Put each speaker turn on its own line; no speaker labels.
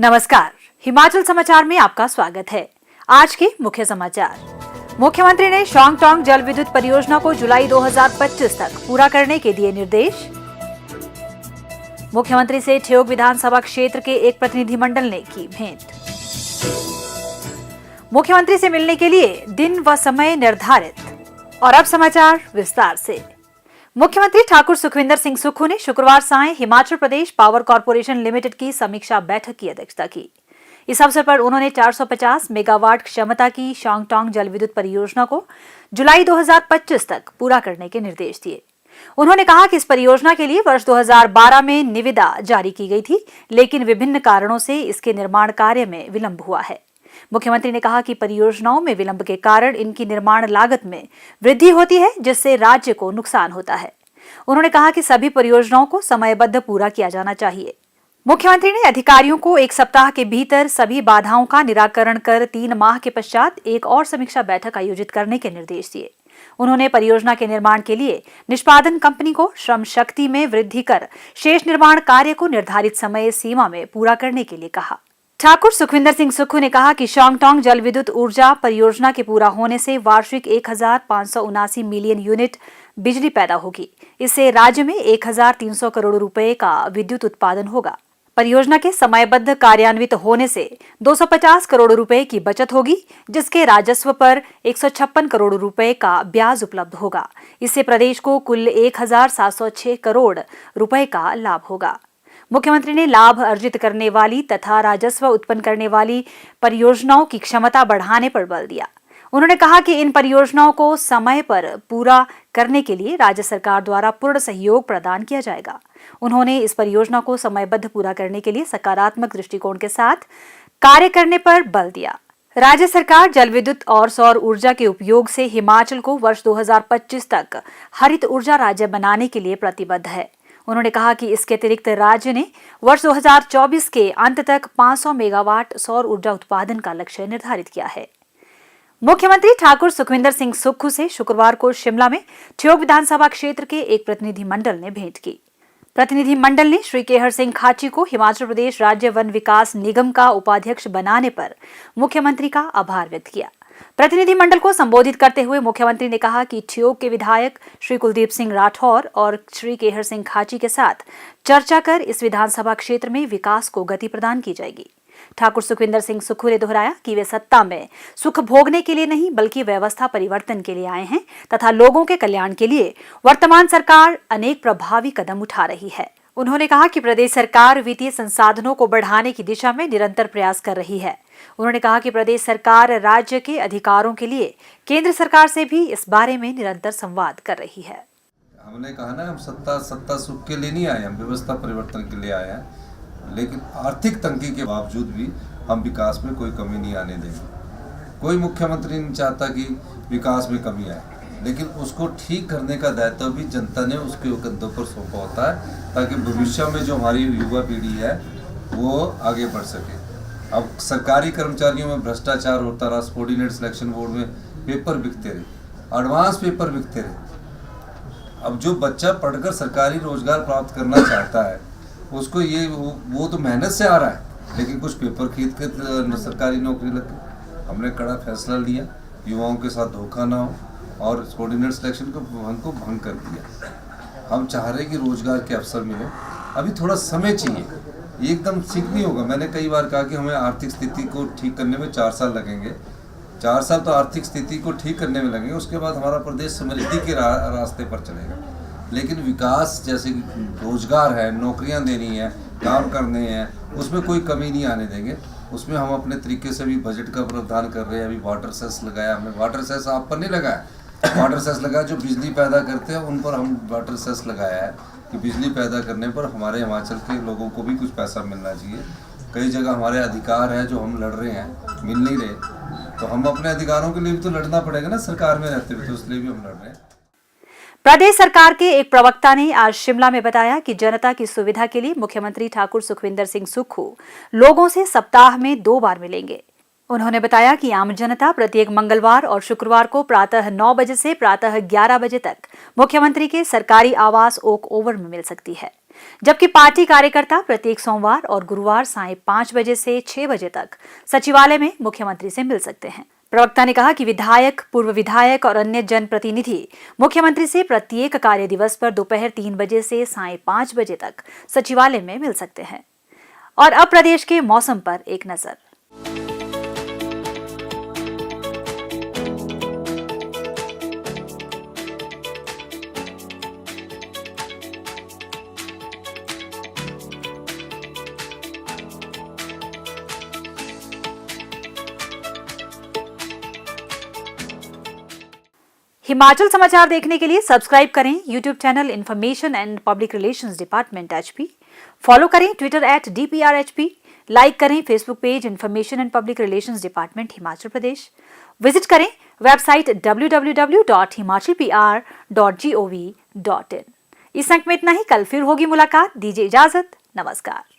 नमस्कार, हिमाचल समाचार में आपका स्वागत है। आज के मुख्य समाचार। मुख्यमंत्री ने शॉन्गटोंग जल विद्युत परियोजना को जुलाई 2025 तक पूरा करने के दिए निर्देश। मुख्यमंत्री से ठियोग विधानसभा क्षेत्र के एक प्रतिनिधिमंडल ने की भेंट। मुख्यमंत्री से मिलने के लिए दिन व समय निर्धारित। और अब समाचार विस्तार से। मुख्यमंत्री ठाकुर सुखविंदर सिंह सुक्खू ने शुक्रवार सांय Himachal Pradesh power corporation limited की समीक्षा बैठक की अध्यक्षता की। इस अवसर पर उन्होंने 450 मेगावाट क्षमता की शॉन्गटोंग जल विद्युत परियोजना को जुलाई 2025 तक पूरा करने के निर्देश दिए। उन्होंने कहा कि इस परियोजना के लिए वर्ष 2012 में निविदा जारी की गई थी, लेकिन विभिन्न कारणों से इसके निर्माण कार्य में विलंब हुआ है। मुख्यमंत्री ने कहा कि परियोजनाओं में विलंब के कारण इनकी निर्माण लागत में वृद्धि होती है, जिससे राज्य को नुकसान होता है। उन्होंने कहा कि सभी परियोजनाओं को समयबद्ध पूरा किया जाना चाहिए। मुख्यमंत्री ने अधिकारियों को एक सप्ताह के भीतर सभी बाधाओं का निराकरण कर 3 माह के पश्चात एक और समीक्षा बैठक आयोजित करने के निर्देश दिए। उन्होंने परियोजना के निर्माण के लिए निष्पादन कंपनी को श्रम शक्ति में वृद्धि कर शेष निर्माण कार्य को निर्धारित समय सीमा में पूरा करने के लिए कहा। ठाकुर सुखविंदर सिंह सुक्खू ने कहा कि शॉन्गटोंग जल विद्युत ऊर्जा परियोजना के पूरा होने से वार्षिक 1579 मिलियन यूनिट बिजली पैदा होगी। इससे राज्य में 1300 करोड़ रुपए का विद्युत उत्पादन होगा। परियोजना के समयबद्ध कार्यान्वित होने से 250 करोड़ रुपए की बचत होगी, जिसके राजस्व पर 156 करोड़ रुपए का ब्याज उपलब्ध होगा। इससे प्रदेश को कुल 1706 करोड़ रुपए का लाभ होगा। मुख्यमंत्री ने लाभ अर्जित करने वाली तथा राजस्व उत्पन्न करने वाली परियोजनाओं की क्षमता बढ़ाने पर बल दिया। उन्होंने कहा कि इन परियोजनाओं को समय पर पूरा करने के लिए राज्य सरकार द्वारा पूर्ण सहयोग प्रदान किया जाएगा। उन्होंने इस परियोजना को समयबद्ध पूरा करने के लिए सकारात्मक दृष्टिकोण के साथ कार्य करने पर बल दिया। राज्य सरकार जल विद्युत और सौर ऊर्जा के उपयोग से हिमाचल को वर्ष 2025 तक हरित ऊर्जा राज्य बनाने के लिए प्रतिबद्ध है। उन्होंने कहा कि इसके अतिरिक्त राज्य ने वर्ष 2024 के अंत तक 500 मेगावाट सौर ऊर्जा उत्पादन का लक्ष्य निर्धारित किया है। मुख्यमंत्री ठाकुर सुखविंदर सिंह सुक्खू से शुक्रवार को शिमला में ठियोग विधानसभा क्षेत्र के एक प्रतिनिधिमंडल ने भेंट की। प्रतिनिधिमंडल ने श्री केहर सिंह खाची को हिमाचल प्रदेश राज्य वन विकास निगम का उपाध्यक्ष बनाने पर मुख्यमंत्री का आभार व्यक्त किया। प्रतिनिधिमंडल को संबोधित करते हुए मुख्यमंत्री ने कहा कि ठियोग के विधायक श्री कुलदीप सिंह राठौर और श्री केहर सिंह खाची के साथ चर्चा कर इस विधानसभा क्षेत्र में विकास को गति प्रदान की जाएगी। ठाकुर सुखविंदर सिंह सुक्खू ने दोहराया कि वे सत्ता में सुख भोगने के लिए नहीं, बल्कि व्यवस्था परिवर्तन के लिए आए हैं तथा लोगों के कल्याण के लिए वर्तमान सरकार अनेक प्रभावी कदम उठा रही है। उन्होंने कहा कि प्रदेश सरकार वित्तीय संसाधनों को बढ़ाने की दिशा में निरंतर प्रयास कर रही है। उन्होंने कहा कि प्रदेश सरकार राज्य के अधिकारों के लिए केंद्र सरकार से भी इस बारे में निरंतर संवाद कर रही है।
हमने कहा ना, हम सत्ता सुख के लिए नहीं आए, हम व्यवस्था परिवर्तन के लिए आए हैं। लेकिन आर्थिक तंगी के बावजूद भी हम विकास में कोई कमी नहीं आने देंगे। कोई मुख्यमंत्री नहीं चाहता कि विकास में कमी आए, लेकिन उसको ठीक करने का दायित्व भी जनता ने उसके कंधों पर सौंपा होता है, ताकि भविष्य में जो हमारी युवा पीढ़ी है वो आगे बढ़ सके। अब सरकारी कर्मचारियों में भ्रष्टाचार होता रहा, सबॉर्डिनेट सिलेक्शन बोर्ड में पेपर बिकते रहे, एडवांस पेपर बिकते रहे। अब जो बच्चा पढ़कर सरकारी रोजगार प्राप्त करना चाहता है उसको ये वो तो मेहनत से आ रहा है, लेकिन कुछ पेपर खरीद कर सरकारी नौकरी लग गई। हमने कड़ा फैसला लिया, युवाओं के साथ धोखा ना हो और सबॉर्डिनेट सिलेक्शन को भंग कर दिया। हम चाह रहे कि रोजगार के अवसर मिले। अभी थोड़ा समय चाहिए, एकदम ठीक नहीं होगा। मैंने कई बार कहा कि हमें आर्थिक स्थिति को ठीक करने में 4 साल लगेंगे। 4 साल तो आर्थिक स्थिति को ठीक करने में लगेंगे, उसके बाद हमारा प्रदेश समृद्धि के रास्ते पर चलेगा। लेकिन विकास जैसे रोजगार है, नौकरियां देनी है, काम करने हैं, उसमें कोई कमी नहीं आने देंगे। उसमें हम अपने तरीके से भी बजट का प्रावधान कर रहे हैं। अभी वाटर सेस लगाया हमने। वाटर सेस आप पर नहीं लगाया, वाटर सेस लगाया जो बिजली पैदा करते हैं उन पर हम वाटर सेस लगाया है कि बिजली पैदा करने पर हमारे हिमाचल के लोगों को भी कुछ पैसा मिलना चाहिए। कई जगह हमारे अधिकार हैं जो हम लड़ रहे हैं, मिल नहीं रहे, तो हम अपने अधिकारों के लिए भी तो लड़ना पड़ेगा ना, सरकार में रहते हुए, तो इसलिए भी हम लड़ रहे हैं।
प्रदेश सरकार के एक प्रवक्ता ने आज शिमला में बताया कि जनता की सुविधा के लिए मुख्यमंत्री ठाकुर सुखविंदर सिंह सुक्खू लोगों से सप्ताह में 2 बार मिलेंगे। उन्होंने बताया कि आम जनता प्रत्येक मंगलवार और शुक्रवार को प्रातः 9 बजे से प्रातः 11 बजे तक मुख्यमंत्री के सरकारी आवास ओक ओवर में मिल सकती है। जबकि पार्टी कार्यकर्ता प्रत्येक सोमवार और गुरुवार सायं 5 बजे से 6 बजे तक सचिवालय में मुख्यमंत्री से मिल सकते हैं। प्रवक्ता ने कहा कि विधायक, पूर्व विधायक और अन्य जनप्रतिनिधि मुख्यमंत्री से प्रत्येक कार्य दिवस पर दोपहर 3 बजे से सायं 5 बजे तक सचिवालय में मिल सकते हैं। और अब प्रदेश के मौसम पर एक नजर। हिमाचल समाचार देखने के लिए सब्सक्राइब करें YouTube channel information and public relations department HP, follow करें ट्विटर @DPRHP, लाइक करें Facebook page information and public relations department Himachal Pradesh, visit करें वेबसाइट www.himachalpr.gov.in। इस अंक में इतना ही। कल फिर होगी मुलाकात। दीजिए इजाजत। नमस्कार।